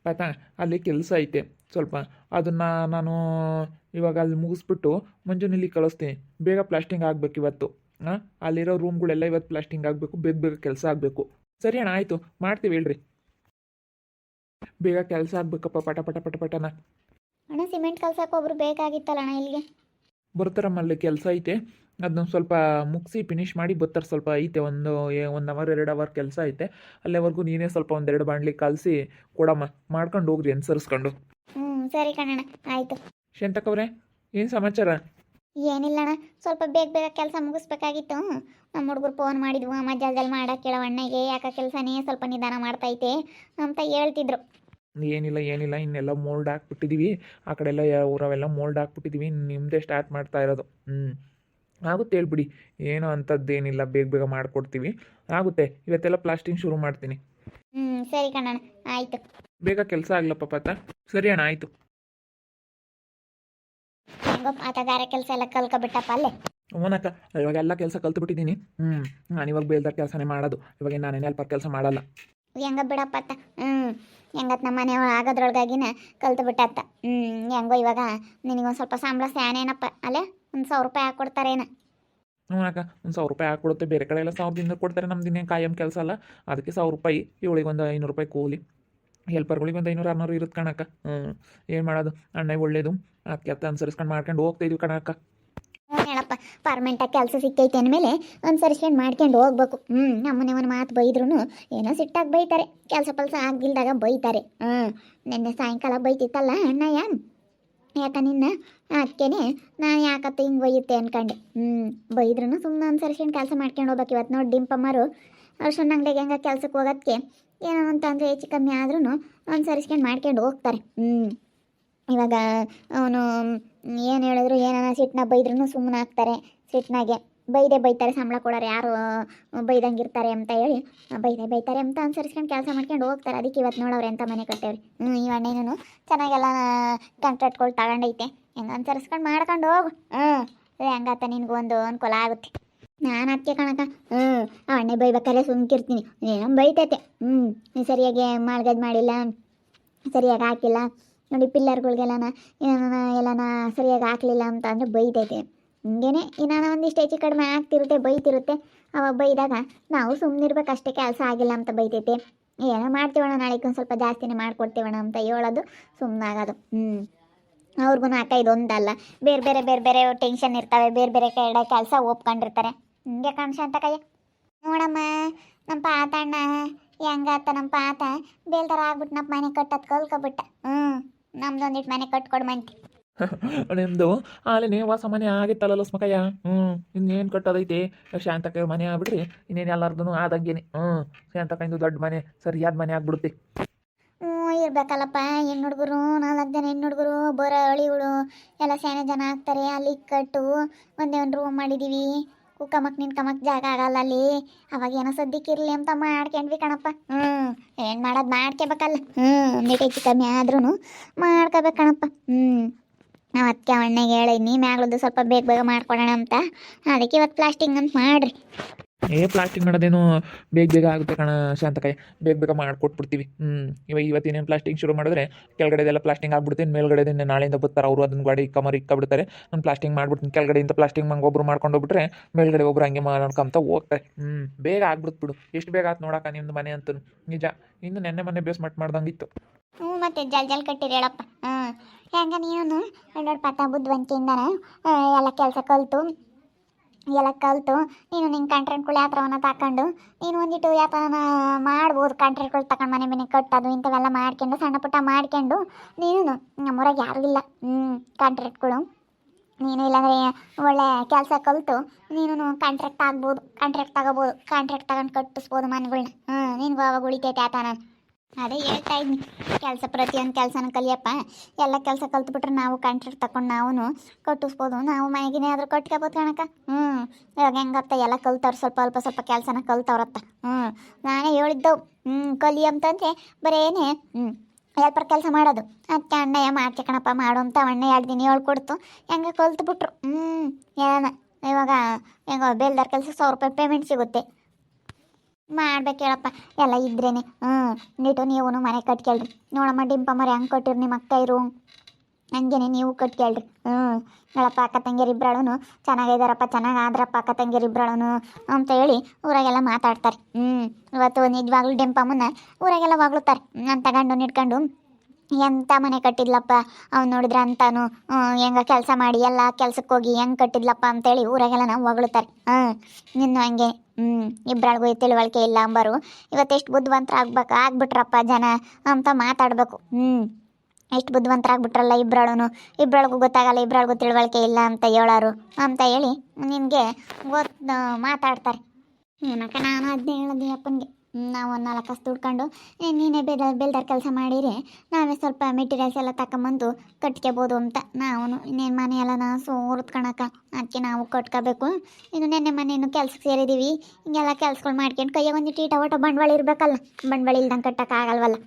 ಆಯಿತಾ. ಅಲ್ಲಿ ಕೆಲಸ ಐತೆ ಸ್ವಲ್ಪ, ಅದನ್ನು ನಾನು ಇವಾಗ ಅಲ್ಲಿ ಮುಗಿಸ್ಬಿಟ್ಟು ಮಂಜುನಲ್ಲಿ ಕಳಿಸ್ತೀನಿ. ಬೇಗ ಪ್ಲಾಸ್ಟಿಂಗ್ ಆಗಬೇಕು ಇವತ್ತು. ಹಾಂ, ಅಲ್ಲಿರೋ ರೂಮ್ಗಳೆಲ್ಲ ಇವತ್ತು ಪ್ಲಾಸ್ಟಿಂಗ್ ಆಗಬೇಕು, ಬೇಗ ಬೇಗ ಕೆಲಸ ಆಗಬೇಕು. ಸರಿ ಅಣ್ಣ, ಆಯಿತು, ಮಾಡ್ತೀವಿ ಹೇಳ್ರಿ. ಬೇಗ ಕೆಲಸ ಆಗಬೇಕಪ್ಪ, ಪಟ ಪಟ ಪಟ ಪಟನ. ಅಣ್ಣ ಸಿಮೆಂಟ್ ಕಲ್ಸಕ್ಕೆ ಒಬ್ರು ಬೇಕಾಗಿತ್ತಲ್ಲ ಅಣ್ಣ ಇಲ್ಲಿಗೆ. ಬರ್ತಾರಮ್ಮ, ಅಲ್ಲಿ ಕೆಲಸ ಐತೆ, ಅದನ್ನ ಸ್ವಲ್ಪ ಮುಗಿಸಿ ಫಿನಿಷ್ ಮಾಡಿ ಬರ್ತಾರೆ. ಸ್ವಲ್ಪ ಐತೆ, ಒಂದು 1 ಅವರ್ 2 ಅವರ್ ಕೆಲಸ ಐತೆ. ಅಲ್ಲಿವರೆಗೂ ನೀನೇ ಸ್ವಲ್ಪ 1-2 ಬಾಣಲಿ ಕಲಸಿ ಕೊಡಮ್ಮ, ಮಾಡ್ಕೊಂಡು ಹೋಗ್ರಿ ಅನುಸರಿಸ್ಕೊಂಡು. ಸರಿ ಕಣಣ್ಣ, ಆಯಿತು. ಶಾಂತಕವ್ರೆ, ಏನು ಸಮಾಚಾರ? ಏನಿಲ್ಲ ಅಣ್ಣ, ಸ್ವಲ್ಪ ಬೇಗ ಬೇಗ ಕೆಲಸ ಮುಗಿಸ್ಬೇಕಾಗಿತ್ತು. ನಮ್ಮ ಹುಡುಗರು ಫೋನ್ ಮಾಡಿದ್ವು, ಅಮ್ಮ ಜಲ್ದಲ್ಲಿ ಮಾಡಕ್ಕೆ ಕೇಳೋ ಅಣ್ಣಗೆ, ಯಾಕೆ ಕೆಲಸನೇ ಸ್ವಲ್ಪ ನಿಧಾನ ಮಾಡ್ತೈತೆ ಅಂತ ಹೇಳ್ತಿದ್ರು. ಏನಿಲ್ಲ ಇನ್ನೆಲ್ಲ ಮೋಲ್ಡ್ ಹಾಕ್ಬಿಟ್ಟಿದ್ದೀವಿ. ಆ ಕಡೆ ಎಲ್ಲ ಊರವೆಲ್ಲ ಮೋಲ್ಡ್ ಹಾಕ್ಬಿಟ್ಟಿದ್ದೀವಿ. ನಿಮ್ಮದೇ ಸ್ಟಾರ್ಟ್ ಮಾಡ್ತಾ ಇರೋದು. ಆಗುತ್ತೆ ಹೇಳ್ಬಿಡಿ, ಏನೋ ಅಂಥದ್ದೇನಿಲ್ಲ, ಬೇಗ ಬೇಗ ಮಾಡಿಕೊಡ್ತೀವಿ, ಆಗುತ್ತೆ. ಇವತ್ತೆಲ್ಲ ಪ್ಲಾಸ್ಟಿಂಗ್ ಶುರು ಮಾಡ್ತೀನಿ. ಸರಿ ಕಣಣ್ಣ, ಆಯಿತು. ಬೇಗ ಕೆಲಸ ಆಗ್ಲಪ್ಪ ಪಾತ. ಸರಿ ಅಣ್ಣ, ಆಯಿತು. ಹೆಂಗೋ ಆತ ಗಾರೆ ಕೆಲಸ ಎಲ್ಲ ಕಲ್ಕೊಬಿಟ್ಟಪ್ಪ ಅಲ್ಲೇ. ಅವನಕ್ಕ, ಇವಾಗ ಎಲ್ಲ ಕೆಲಸ ಕಲ್ತ್ಬಿಟ್ಟಿದ್ದೀನಿ. ನಾನು ಇವಾಗ ಬೇಲ್ದಾರ ಕೆಲಸನೇ ಮಾಡೋದು. ಇವಾಗ ನಾನೇನು ಹೆಲ್ಪರ್ ಕೆಲಸ ಮಾಡಲ್ಲ. ಹೆಂಗ ಬಿಡಪ್ಪ ಅತ್ತ. ಹೆಂಗತ್ ನಮ್ಮ ಮನೆ ಆಗೋದ್ರೊಳಗಾಗಿನ ಕಲ್ತು ಬಿಟ್ಟತ್ತ. ಹೆಂಗೋ ಇವಾಗ ನಿನಗೊಂದು ಸ್ವಲ್ಪ ಸಂಬಳ ಸ್ಯಾನೇನಪ್ಪ ಅಲ್ಲೇ, 1,000 ರೂಪಾಯಿ ಹಾಕ್ಕೊಡ್ತಾರೇನ? ಅಕ್ಕ, 1,000 ರೂಪಾಯಿ ಹಾಕ್ಕೊಡುತ್ತೆ. ಬೇರೆ ಕಡೆ ಎಲ್ಲ 1,000 ಕೊಡ್ತಾರೆ. ನಮ್ದು ಇನ್ನೇನು ಕಾಯಂ ಕೆಲಸ ಅಲ್ಲ, ಅದಕ್ಕೆ 1,000 ರೂಪಾಯಿ. ಇವಳಿಗೆ ಒಂದು 500 ರೂಪಾಯಿ ಕೂಲಿ. ಹೆಲ್ಪರ್ಗಳಿಗೆ ಒಂದು 500-600 ಇರುತ್ತೆ ಕಣಕ್ಕ. ಏನು ಮಾಡೋದು, ಅಣ್ಣ ಒಳ್ಳೇದು, ಅದಕ್ಕೆ ಅನುಸರಿಸ್ಕೊಂಡು ಮಾಡ್ಕೊಂಡು ಹೋಗ್ತಾಯಿದ್ವಿ ಕಣಕ್ಕ. ಹೇಳಪ್ಪ, ಪರ್ಮೆಂಟಾಗಿ ಕೆಲಸ ಸಿಕ್ಕೈತೆ ಅಂದಮೇಲೆ ಅನುಸರಿಸ್ಕೊಂಡು ಮಾಡ್ಕೊಂಡು ಹೋಗ್ಬೇಕು. ನಮ್ಮನೆ ಒಂದು ಮಾತು ಬೈದ್ರೂ ಏನೋ ಸಿಟ್ಟಾಗಿ ಬೈತಾರೆ, ಕೆಲಸ ಆಗಿಲ್ದಾಗ ಬೈತಾರೆ. ನಿನ್ನೆ ಸಾಯಂಕಾಲ ಬೈತಿತ್ತಲ್ಲ ಅಣ್ಣಯ್ಯ, ಯಾಕ ನಿನ್ನ ಅದಕ್ಕೇನೆ ನಾನು ಯಾಕತ್ತ ಹಿಂಗೆ ಬೈಯುತ್ತೆ ಅನ್ಕಂಡೆ. ಬೈದ್ರೂ ಸುಮ್ಮನೆ ಅನುಸರಿಸ್ಕೊಂಡು ಕೆಲಸ ಮಾಡ್ಕೊಂಡು ಹೋಗ್ಬೇಕು. ಇವತ್ತು ನೋಡಿ ಡಿಂಪಮ್ಮರು ಅರ್ಶನ ಅಂಗಡಿಗೆ ಹೆಂಗೆ ಕೆಲ್ಸಕ್ಕೆ ಹೋಗೋದಕ್ಕೆ ಏನೋ ಅಂತಂದರೆ ಹೆಚ್ಚು ಕಮ್ಮಿ ಆದ್ರೂ ಅನುಸರಿಸ್ಕೊಂಡು ಮಾಡ್ಕೊಂಡು ಹೋಗ್ತಾರೆ. ಇವಾಗ ಅವನು ಏನು ಹೇಳಿದ್ರು, ಏನಾನ ಸಿಟ್ಟನ್ನ ಬೈದ್ರೂ ಸುಮ್ಮನೆ ಆಗ್ತಾರೆ. ಸಿಟ್ಟನಾಗೆ ಬೈತಾರೆ, ಸಂಬಳ ಕೊಡೋರು ಯಾರು ಬೈದಂಗಿರ್ತಾರೆ ಅಂತ ಹೇಳಿ ಬೈತಾರೆ ಅಂತ ಅನುಸರಿಸ್ಕೊಂಡು ಕೆಲಸ ಮಾಡ್ಕೊಂಡು ಹೋಗ್ತಾರೆ. ಅದಕ್ಕೆ ಇವತ್ತು ನೋಡೋರು ಎಂಥ ಮನೆ ಕಟ್ಟೇವ್ರಿ. ಈ ಅಣ್ಣೇನು ಚೆನ್ನಾಗೆಲ್ಲ ಕಾಂಟ್ರಾಕ್ಟ್ಗಳು ತಗೊಂಡೈತೆ, ಹೆಂಗೆ ಅನುಸರಿಸ್ಕೊಂಡು ಮಾಡ್ಕೊಂಡು ಹೋಗು. ಹೆಂಗಾತ ನಿನಗೂ ಒಂದು ಅನುಕೂಲ ಆಗುತ್ತೆ. ನಾನು ಅದಕ್ಕೆ ಕಣಕ ಆ ಅಣ್ಣೆ ಬೈಬೇಕಾದ್ರೆ ಸುಮ್ಕಿರ್ತೀನಿ. ಏನೋ ಬೈತೈತೆ, ನೀ ಸರಿಯಾಗಿ ಮಾಲ್ಗದ್ದು ಮಾಡಿಲ್ಲ, ಸರಿಯಾಗಿ ಹಾಕಿಲ್ಲ ನೋಡಿ, ಪಿಲ್ಲರ್ಗಳಿಗೆಲ್ಲನ ಎಲ್ಲನ ಸರಿಯಾಗಿ ಹಾಕಲಿಲ್ಲ ಅಂತ ಅಂದರೆ ಬೈತೈತೆ. ಹಿಂಗೇನೆ ಏನಾನ ಒಂದಿಷ್ಟು ಹೆಚ್ಚು ಕಡಿಮೆ ಆಗ್ತಿರುತ್ತೆ, ಬೈತಿರುತ್ತೆ. ಅವಾಗ ಬೈದಾಗ ನಾವು ಸುಮ್ಮನಿರ್ಬೇಕು ಅಷ್ಟೇ, ಕೆಲಸ ಆಗಿಲ್ಲ ಅಂತ ಬೈತೈತೆ. ಏನೋ ಮಾಡ್ತೀವಣ್ಣ, ನಾಳೆಗೆ ಒಂದು ಸ್ವಲ್ಪ ಜಾಸ್ತಿನೇ ಮಾಡ್ಕೊಡ್ತೀವಣ್ಣ ಅಂತ ಹೇಳೋದು, ಸುಮ್ಮನಾಗೋದು. ಅವ್ರಿಗೂ ಇದೊಂದಲ್ಲ, ಬೇರೆ ಬೇರೆ ಟೆನ್ಷನ್ ಇರ್ತವೆ, ಬೇರೆ ಕಡೆ ಕೆಲಸ ಒಪ್ಕೊಂಡಿರ್ತಾರೆ. ಹಿಂಗೆ ಕಾಣಿಸ ಅಂತ ಕೈಯ ನೋಡಮ್ಮ, ನಮ್ಮ ಪಾತಣ್ಣ ಹೆಂಗಾತ. ನಮ್ಮ ಪಾತ ಬೇಲ್ದಾರ ಆಗ್ಬಿಟ್ಟು ನಮ್ಮ ಮನೆ ಕಟ್ಟೋದು ಕಲ್ಕೊಬಿಟ್ಟ. ನಮ್ದೊಂದಿಟ್ಟು ಮನೆ ಕಟ್ಕೊಡು ಮಂತಿ. ನಿಮ್ಮದು ಆಲೇನೆ ಹೊಸ ಮನೆ ಆಗಿತ್ತಲ್ಲ ಸ್ಮಕಯ್ಯ. ಇನ್ನೇನು ಕಟ್ಟೋದೈತೆ, ಶಾಂತಕ ಮನೆ ಆಗ್ಬಿಟ್ರಿ ಇನ್ನೇನು ಎಲ್ಲಾರ್ದು ಆದಂಗೇನೆ. ಶಾಂತಕಂದು ದೊಡ್ಡ ಮನೆ, ಸರಿಯಾದ ಮನೆ ಆಗ್ಬಿಡುತ್ತೆ. ಇರ್ಬೇಕಲ್ಲಪ್ಪ, ಹೆಣ್ಣು ಹುಡುಗರು 4 ಜನ ಹೆಣ್ಣು ಹುಡುಗರು, ಬರೋ ಅಳಿಗಳು ಎಲ್ಲ ಸೇನೆ ಜನ ಆಗ್ತಾರೆ. ಅಲ್ಲಿ ಕಟ್ಟು ಒಂದೇ ಒಂದು ರೂಮ್ ಮಾಡಿದ್ದೀವಿ. ಕುಕ್ಕಮಕ್ ನಿನ್ಕಮಕ್ ಜಾಗ ಆಗಲ್ಲ ಅಲ್ಲಿ. ಅವಾಗ ಏನೋ ಸದ್ಯಕ್ಕಿರಲಿ ಅಂತ ಮಾಡ್ಕೊಂಡ್ವಿ ಕಣಪ್ಪ. ಏನು ಮಾಡೋದು, ಮಾಡ್ಕೋಬೇಕಲ್ಲ. ಒಂದಿಟ್ಟು ಹೆಚ್ಚು ಕಮ್ಮಿ ಆದ್ರೂ ಮಾಡ್ಕೋಬೇಕು ಕಣಪ್ಪ. ನಾವು ಅದಕ್ಕೆ ಅಣ್ಣಗೆ ಹೇಳಿದ್ನಿ, ಮ್ಯಾಗ್ಲದ್ದು ಸ್ವಲ್ಪ ಬೇಗ ಮಾಡ್ಕೊಡೋಣ ಅಂತ. ಅದಕ್ಕೆ ಇವತ್ತು ಪ್ಲಾಸ್ಟಿಂಗ್ ಅಂತ ಮಾಡಿರಿ. ಪ್ಲಾಸ್ಟಿಂಗ್ ಮಾಡೋದೇನು ಬೇಗ ಆಗುತ್ತೆ ಕಣ ಶಾಂತಕಾಯಿ, ಬೇಗ ಮಾಡಿಕೊಟ್ಬಿಡ್ತೀವಿ. ಇವತ್ತಿನೇನು ಪ್ಲಾಸ್ಟಿಂಗ್ ಶುರು ಮಾಡಿದ್ರೆ ಕೆಳಗಡೆದೆಲ್ಲ ಪ್ಲಾಸ್ಟಿಂಗ್ ಆಗ್ಬಿಡ್ತೀನಿ. ಮೇಲ್ಗಡೆದಿಂದ ನಾಳೆಯಿಂದ ಬರ್ತಾರೆ ಅವರು, ಅದನ್ನ ಗಾಡಿ ಇಕ್ಕಬಿಡ್ತಾರೆ. ನಾನು ಪ್ಲಾಸ್ಟಿಂಗ್ ಮಾಡ್ಬಿಡ್ತೀನಿ. ಕೆಳಗಡೆಯಿಂದ ಪ್ಲಾಸ್ಟಿಂಗ್ ಒಬ್ಬರು ಮಾಡ್ಕೊಂಡು ಹೋಗ್ಬಿಟ್ರೆ ಮೇಲ್ಗಡೆ ಒಬ್ರು ಹಂಗೆ ಮಾಡ್ಕೊಂತ ಹೋಗ್ತಾರೆ. ಬೇಗ ಆಗ್ಬಿಡ್ತು. ಎಷ್ಟು ಬೇಗ ಆಯ್ತು ನೋಡಕ್ಕ ನಿಮ್ಮದು ಮನೆ ಅಂತೂ. ನಿಜ, ಇನ್ನು ನೆನ್ನೆ ಮನೆ ಬೇಸ್ಮಟ್ ಮಾಡ್ದಂಗಿತ್ತು. ಮತ್ತೆ ಜಲ್ ಕಟ್ಟಿರಿ ಹೇಳಪ್ಪ. ಹೆಂಗ ನೀನು ನೋಡಿ ಪತ್ತ ಬುದ್ಧಿವಂತಿಯಿಂದನ ಎಲ್ಲ ಕೆಲಸ ಕಲಿತು ನೀನು ನಿನ್ನ ಕಾಂಟ್ರಾಕ್ಟ್ಗಳು ಯಾತ್ರವನ್ನ ತಗೊಂಡು ನೀನು ಒಂದಿಟ್ಟು ಯಾತ್ರನ ಮಾಡ್ಬೋದು. ಕಾಂಟ್ರಾಕ್ಟ್ಗಳು ತಗೊಂಡು ಮನೆ ಕಟ್ಟೋದು ಇಂಥವೆಲ್ಲ ಮಾಡ್ಕೊಂಡು ಸಣ್ಣ ಪುಟ್ಟ ಮಾಡ್ಕೊಂಡು ನೀನು, ನಮ್ಮೂರಾಗ ಯಾರೂ ಇಲ್ಲ ಕಾಂಟ್ರಾಕ್ಟ್ಗಳು. ನೀನು ಇಲ್ಲಾಂದರೆ ಒಳ್ಳೆ ಕೆಲಸ ಕಲಿತು ನೀನು ಕಾಂಟ್ರಾಕ್ಟ್ ಆಗ್ಬೋದು, ಕಾಂಟ್ರಾಕ್ಟ್ ತಗೊಂಡು ಕಟ್ಟಿಸ್ಬೋದು ಮನೆಗಳ್ನ. ನಿನ್ಗೂ ಅವಾಗ ಉಳಿತೈತೆ ಆತ. ನಾನು ಅದೇ ಹೇಳ್ತಾ ಇದ್ನಿ, ಪ್ರತಿಯೊಂದು ಕೆಲಸನ ಕಲಿಯಪ್ಪ. ಎಲ್ಲ ಕೆಲಸ ಕಲ್ತ್ಬಿಟ್ರೆ ನಾವು ಕಾಂಟ್ರಾಕ್ಟ್ ತಗೊಂಡು ನಾವು ಕಟ್ಟಿಸ್ಬೋದು. ನಾವು ಮನೆಗಿನೇ ಆದರೂ ಕಟ್ಕೋಬೋದು ಕಣಕ್ಕ. ಇವಾಗ ಹೆಂಗತ್ತ, ಎಲ್ಲ ಕಲ್ತವ್ರು ಸ್ವಲ್ಪ ಕೆಲಸನ ಕಲ್ತವ್ರತ್ತ. ನಾನೇ ಹೇಳಿದ್ದವು ಕಲಿ ಅಂತಂದರೆ ಬರೇನೆ ಹೆಲ್ಪರ್ ಕೆಲಸ ಮಾಡೋದು. ಅದಕ್ಕೆ ಅಣ್ಣಯ್ಯ ಮಾಡ್ಕೆ ಕಣಪ್ಪ ಮಾಡು ಅಂತ ಅಣ್ಣ 2 ದಿನ ಹೇಳ್ಕೊಡ್ತು. ಹೆಂಗೆ ಕಲ್ತ್ಬಿಟ್ರು. ಏನ ಇವಾಗ ಹೆಂಗೋ ಬೇಲ್ದಾರ ಕೆಲಸ 1,000 ರೂಪಾಯಿ ಪೇಮೆಂಟ್ ಸಿಗುತ್ತೆ. ಮಾಡ್ಬೇಕು ಹೇಳಪ್ಪ, ಎಲ್ಲ ಇದ್ರೇನೆ. ನೀಟು ನೀವು ಮನೆ ಕಟ್ಕೇಳ್ರಿ. ನೋಡಮ್ಮ ಡಿಂಪ ಮರಿ ಹಂಗೆ ಕೊಟ್ಟಿರಿ ನಿಮ್ಮ ಅಕ್ಕ ಇರು, ಹಂಗೇನೆ ನೀವು ಕಟ್ಕೇಳ್ರಿ. ಹೇಳಪ್ಪ ಅಕ್ಕ ತಂಗಿಯರು ಇಬ್ಬರಳು ಚೆನ್ನಾಗಿದ್ದಾರಪ್ಪ, ಚೆನ್ನಾಗಾದ್ರಪ್ಪ ಅಕ್ಕ ತಂಗಿಯರು ಇಬ್ಬರಳು ಅಂತ ಹೇಳಿ ಊರಾಗೆಲ್ಲ ಮಾತಾಡ್ತಾರೆ. ಇವತ್ತು ನಿಜವಾಗ್ಲೂ ಡಿಂಪಮ್ಮನ ಊರಾಗೆಲ್ಲ ಹೊಗಳುತ್ತಾರೆ. ಅಂತ ಗಂಡು ಇಟ್ಕೊಂಡು ಎಂಥ ಮನೆ ಕಟ್ಟಿದ್ಲಪ್ಪ ಅವ್ನು ನೋಡಿದ್ರೆ ಅಂತಾನು, ಹೆಂಗ ಕೆಲಸ ಮಾಡಿ ಎಲ್ಲ ಕೆಲ್ಸಕ್ಕೆ ಹೋಗಿ ಹೆಂಗೆ ಕಟ್ಟಿದ್ಲಪ್ಪ ಅಂತೇಳಿ ಊರಾಗೆಲ್ಲ ನಾವು ಹೊಗಳುತ್ತಾರೆ. ನಿನ್ನು ಹಂಗೆ ಇಬ್ಬರಳಿಗೂ ತಿಳುವಳಿಕೆ ಇಲ್ಲ ಅಂಬರು ಇವತ್ತೆಷ್ಟು ಬುದ್ಧಿವಂತರ ಆಗ್ಬಿಟ್ರಪ್ಪ ಜನ ಅಂತ ಮಾತಾಡಬೇಕು. ಎಷ್ಟು ಬುದ್ಧಿವಂತರಾಗ್ಬಿಟ್ರಲ್ಲ ಇಬ್ಬರಳಿಗೂ ಗೊತ್ತಾಗಲ್ಲ, ಇಬ್ಬರಳಿಗೂ ತಿಳುವಳಿಕೆ ಇಲ್ಲ ಅಂತ ಹೇಳೋರು ಅಂತ ಹೇಳಿ ನಿನಗೆ ಮಾತಾಡ್ತಾರೆ. ಏನಕ್ಕ ನಾನು ಅದನ್ನೇ ಹೇಳೋದು ಅಪ್ಪನಿಗೆ, ನಾವು ಒಂದು 4 ಕಾಸು ದುಡ್ಕೊಂಡು ನೀನೇ ಬೇಲ್ದಾರ ಕೆಲಸ ಮಾಡಿರಿ, ನಾವೇ ಸ್ವಲ್ಪ ಮೆಟೀರಿಯಲ್ಸ್ ಎಲ್ಲ ತಗೊಂಬಂದು ಕಟ್ಕೋಬೋದು ಅಂತ. ನಾವು ಇನ್ನೇನು ಮನೆಯೆಲ್ಲ ನಾವು ಸೋರ್ತ್ಕೊಳಕ ಅದಕ್ಕೆ ನಾವು ಕಟ್ಕೋಬೇಕು. ಇನ್ನು ನೆನ್ನೆ ಮನೇನು ಕೆಲ್ಸಕ್ಕೆ ಸೇರಿದ್ದೀವಿ, ಹಿಂಗೆಲ್ಲ ಕೆಲ್ಸಗಳು ಮಾಡ್ಕೊಂಡು ಕೈಯಾಗ ಒಂದಿಟ್ಟು ಈಟ ಬಂಡವಾಳ ಇರಬೇಕಲ್ಲ, ಬಂಡವಾಳ ಇಲ್ದಂಗೆ ಕಟ್ಟೋಕ್ಕಾಗಲ್ವಲ್ಲ.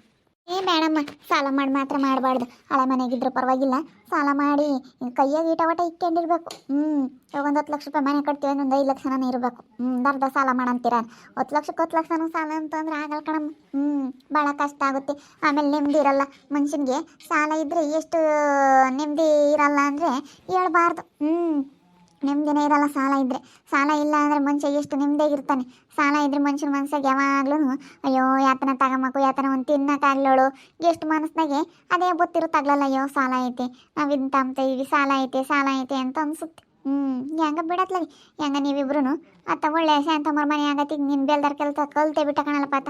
ಬೇಡಮ್ಮ, ಸಾಲ ಮಾಡಿ ಮಾತ್ರ ಮಾಡಬಾರ್ದು. ಹಳೆ ಮನೆಗಿದ್ರೆ ಪರವಾಗಿಲ್ಲ, ಸಾಲ ಮಾಡಿ ಕೈಯಾಗ ಈಟ ಇಕ್ಕೊಂಡಿರ್ಬೇಕು. ಇವಾಗ ಒಂದು 10 ಲಕ್ಷ ರೂಪಾಯಿ ಮನೆ ಕಟ್ತೀವಿ, ಒಂದು 5 ಲಕ್ಷನೇ ಇರಬೇಕು. ಅರ್ಧ ಸಾಲ ಮಾಡಂತೀರ, 10 ಲಕ್ಷನೂ ಸಾಲ ಅಂತಂದ್ರೆ ಆಗಲ್ಲ ಕಣಮ್ಮ. ಭಾಳ ಕಷ್ಟ ಆಗುತ್ತೆ. ಆಮೇಲೆ ನೆಮ್ಮದಿ ಇರಲ್ಲ ಮನುಷ್ಯನಿಗೆ. ಸಾಲ ಇದ್ದರೆ ಎಷ್ಟು ನೆಮ್ಮದಿ ಇರಲ್ಲ ಅಂದರೆ ಹೇಳ್ಬಾರ್ದು. ನೆಮ್ಮದಿನೇ ಇರಲ್ಲ ಸಾಲ ಇದ್ದರೆ. ಸಾಲ ಇಲ್ಲ ಅಂದರೆ ಮನುಷ್ಯ ಎಷ್ಟು ನೆಮ್ಮದಿಯಾಗಿರ್ತಾನೆ. ಸಾಲ ಇದ್ರೆ ಮನುಷ್ಯನ ಮನಸ್ಸಾಗ ಯಾವಾಗ್ಲೂ ಅಯ್ಯೋ ಯಾತನ ತಗೊಂಬೇಕು, ಯಾತನ ಒಂದು ತಿನ್ನಕ್ಕಾಗ್ಲೋಳು ಎಷ್ಟು ಮನಸ್ಸಿನಾಗೆ ಅದೇ ಗೊತ್ತಿರುತ್ತಾಗ್ಲಲ್ಲ, ಅಯ್ಯೋ ಸಾಲ ಐತೆ, ನಾವು ಇಂತ ಅಂತೀವಿ, ಸಾಲ ಐತೆ ಅಂತ ಅನ್ಸುತ್ತೆ. ಹೆಂಗ ಬಿಡತ್ಲಾಗಿ ಹೆಂಗ ನೀವಿಬ್ರು ಅತ್ತ ಒಳ್ಳೆ ಶಾಂತಮ್ಮರ ಮನೆ ಆಗತ್ತಿ, ನಿನ್ನ ಬೇಲ್ದಾರ ಕೆಲಸ ಕಲ್ತೆ ಬಿಟ್ಟ ಕಾಣಲ್ಲಪ್ಪ ಆತ.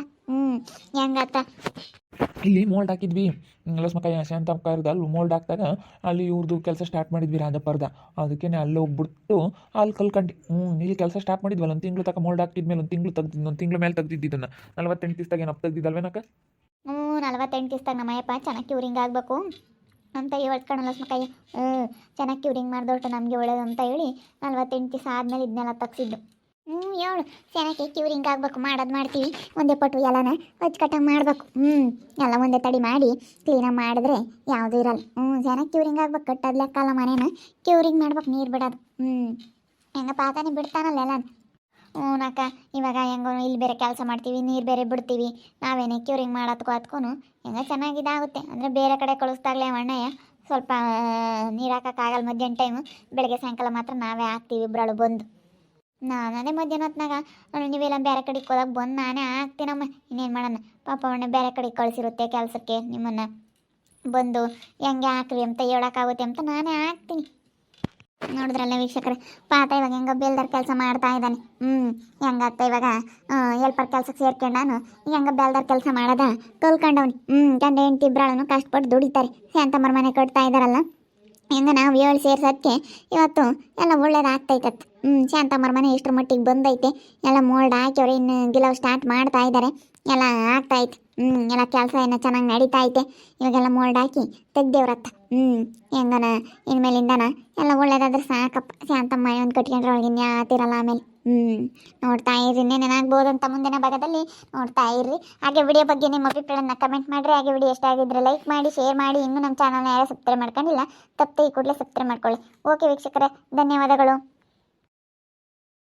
ಹೆಂಗತ್ತ ಇಲ್ಲಿ ಮೋಲ್ಡ್ ಹಾಕಿದ್ವಿ, ಲಕ್ಷ್ಮಕ್ಕ ಶಾಂತಕ್ಕ ಇರೋದು ಅಲ್ಲಿ ಮೋಲ್ಡ್ ಹಾಕಿದಾಗ ಅಲ್ಲಿ ಇವ್ರದ್ದು ಕೆಲಸ ಸ್ಟಾರ್ಟ್ ಮಾಡಿದ್ವಿ ರಾಧಪ್ಪರ್ದ. ಅದಕ್ಕೆ ಅಲ್ಲಿ ಹೋಗ್ಬಿಟ್ಟು ಅಲ್ಲಿ ಕಲ್ಕಂಡು ಇಲ್ಲಿ ಕೆಲಸ ಸ್ಟಾರ್ಟ್ ಮಾಡಿದ್ವಲ್ಲ, ಒಂದು ತಿಂಗಳು ತಕ್ಕ ಮೋಲ್ಡ್ ಹಾಕಿದ್ಮೇಲೆ ಒಂದು ತಿಂಗಳು ಮೇಲೆ ತೆಗ್ದಿದ್ದನ್ನು 48 ದಿವಸದಾಗ ಏನಪ್ಪ ತೆಗ್ದಿದ್ದಲ್ವೇನಕ್ಕ? 48 ದಿವಸದಾಗ ನಮ್ಮಯ್ಯಪ್ಪ ಚೆನ್ನಾಗಿ ಕ್ಯೂರಿಂಗ್ ಆಗಬೇಕು ಅಂತ ಹೇಳ್ಕಣಲ್ಲ ಲಕ್ಷ್ಮಕ್ಕಯ್ಯ. ಚೆನ್ನಾಗಿ ಕ್ಯೂರಿಂಗ್ ಮಾಡಿದೊಟ್ಟು ನಮಗೆ ಒಳ್ಳೇದು ಅಂತ ಹೇಳಿ 48 ದಿವಸ ಆದಮೇಲೆ ಇದನ್ನೆಲ್ಲ ತಗ್ಸಿದ್ದು. ಹೇಳು, ಚೆನ್ನಾಗಿ ಕ್ಯೂರಿಂಗ್ ಆಗಬೇಕು, ಮಾಡೋದು ಮಾಡ್ತೀವಿ. ಒಂದೇ ಪಟ್ಟು ಎಲ್ಲನ ಅಚ್ಚುಕಟ್ಟಾಗಿ ಮಾಡಬೇಕು. ಎಲ್ಲ ಒಂದೇ ತಡಿ ಮಾಡಿ ಕ್ಲೀನಾಗಿ ಮಾಡಿದ್ರೆ ಯಾವುದೂ ಇರಲ್ಲ. ಚೆನ್ನಾಗಿ ಕ್ಯೂರಿಂಗ್ ಆಗ್ಬೇಕು, ಕಟ್ಟೋದು ಲೆಕ್ಕಲ್ಲ, ಮನೇನ ಕ್ಯೂರಿಂಗ್ ಮಾಡ್ಬೇಕು, ನೀರು ಬಿಡೋದು. ಹೆಂಗ ಪಾತಾನೆ ಬಿಡ್ತಾನಲ್ಲ ಎಲ್ಲ. ಅಕ್ಕ ಇವಾಗ ಹೆಂಗೋ ಇಲ್ಲಿ ಬೇರೆ ಕೆಲಸ ಮಾಡ್ತೀವಿ, ನೀರು ಬೇರೆ ಬಿಡ್ತೀವಿ, ನಾವೇನೇ ಕ್ಯೂರಿಂಗ್ ಮಾಡೋದಕ್ಕೂ ಅದಕ್ಕೂ ಹೆಂಗ ಚೆನ್ನಾಗಿದಾಗುತ್ತೆ. ಅಂದರೆ ಬೇರೆ ಕಡೆ ಕಳಿಸ್ದಾಗಲೇ ಅಣ್ಣಯ್ಯ ಸ್ವಲ್ಪ ನೀರು ಹಾಕೋಕ್ಕಾಗಲ್ಲ ಮಧ್ಯಾಹ್ನ ಟೈಮು, ಬೆಳಗ್ಗೆ ಸಾಯಂಕಾಲ ಮಾತ್ರ ನಾವೇ ಹಾಕ್ತೀವಿ ಇಬ್ಬರಳು ಬಂದು. ನಾನೇ ಮಧ್ಯಾಹ್ನ ಹೊತ್ನಾಗ ನೀವೆಲ್ಲ ಬೇರೆ ಕಡೆಗೆ ಹೋದಾಗ ಬಂದು ನಾನೇ ಹಾಕ್ತೀನಮ್ಮ. ಇನ್ನೇನು ಮಾಡೋಣ, ಪಾಪ ಅಣ್ಣ ಬೇರೆ ಕಡೆಗೆ ಕಳಿಸಿರುತ್ತೆ ಕೆಲಸಕ್ಕೆ, ನಿಮ್ಮನ್ನು ಬಂದು ಹೆಂಗೆ ಹಾಕ್ರಿ ಅಂತ ಹೇಳೋಕ್ಕಾಗುತ್ತೆ ಅಂತ ನಾನೇ ಹಾಕ್ತೀನಿ. ನೋಡಿದ್ರಲ್ಲ ವೀಕ್ಷಕರೇ, ಪಾತ ಇವಾಗ ಹೆಂಗ ಬೇಲ್ದಾರ ಕೆಲಸ ಮಾಡ್ತಾ ಇದ್ದಾನೆ. ಹೆಂಗತ್ತ ಇವಾಗ ಎಲ್ಪರ್ ಕೆಲ್ಸಕ್ಕೆ ಸೇರ್ಕೊಂಡು ನಾನು ಹೆಂಗ ಬೇಲ್ದಾರ ಕೆಲಸ ಮಾಡೋದ ಕಲ್ಕೊಂಡವ್ನಿ. ಗಂಡ ಹೆಂಡತಿ ಇಬ್ಬರನ್ನು ಕಷ್ಟಪಟ್ಟು ದುಡಿತಾರೆ, ಶಾಂತಮ್ಮರ ಮನೆ ಕಟ್ತಾ ಇದ್ದಾರಲ್ಲ. ಹೆಂಗ ನಾವು 7 ಸೇರ್ಸೋದಕ್ಕೆ ಇವತ್ತು ಎಲ್ಲ ಒಳ್ಳೇದಾಗ್ತೈತತ್. ಶಾಂತಮ್ಮರ ಮನೆ ಎಷ್ಟರ ಮಟ್ಟಿಗೆ ಬಂದೈತೆ, ಎಲ್ಲ ಮೋಲ್ಡ್ ಹಾಕಿವ್ರೆ, ಇನ್ನು ಗಿಲವ್ ಸ್ಟಾರ್ಟ್ ಮಾಡ್ತಾ ಇದ್ದಾರೆ, ಎಲ್ಲ ಆಗ್ತಾಯಿತ್ತು. ಎಲ್ಲ ಕೆಲಸ ಏನೋ ಚೆನ್ನಾಗಿ ನಡೀತಾ ಐತೆ. ಇವಾಗೆಲ್ಲ ಮೋಲ್ಡ್ ಹಾಕಿ ತೆಗ್ದೇವ್ರತ್ತ. ಹೆಂಗನ ಇನ್ಮೇಲಿಂದನ ಎಲ್ಲ ಒಳ್ಳೇದಾದ್ರೆ ಸಾಕಪ್ಪ. ಶಾಂತಮ್ಮ ಒಂದು ಕಟ್ಕೊಂಡ್ರೆ ಒಳಗೆ ಇನ್ಯಾತಿರಲ್ಲ. ಆಮೇಲೆ ನೋಡ್ತಾ ಇರ್ರಿ, ಇನ್ನೇನಾಗ್ಬೋದು ಅಂತ ಮುಂದಿನ ಭಾಗದಲ್ಲಿ ನೋಡ್ತಾ ಇರ್ರಿ. ಹಾಗೆ ವಿಡಿಯೋ ಬಗ್ಗೆ ನಿಮ್ಮ ಅಭಿಪ್ರಾಯನ ಕಮೆಂಟ್ ಮಾಡಿರಿ. ಹಾಗೆ ವಿಡಿಯೋ ಇಷ್ಟ ಆಗಿದ್ರೆ ಲೈಕ್ ಮಾಡಿ, ಶೇರ್ ಮಾಡಿ. ಇನ್ನೂ ನಮ್ಮ ಚಾನಲ್ನ ಯಾರು ಸಬ್ಸ್ಕ್ರೈಬ್ ಮಾಡ್ಕೊಂಡಿಲ್ಲ, ತಪ್ಪದೆ ಈ ಕೂಡಲೇ ಸಬ್ಸ್ಕ್ರೈಬ್ ಮಾಡ್ಕೊಳ್ಳಿ. ಓಕೆ ವೀಕ್ಷಕರೇ, ಧನ್ಯವಾದಗಳು.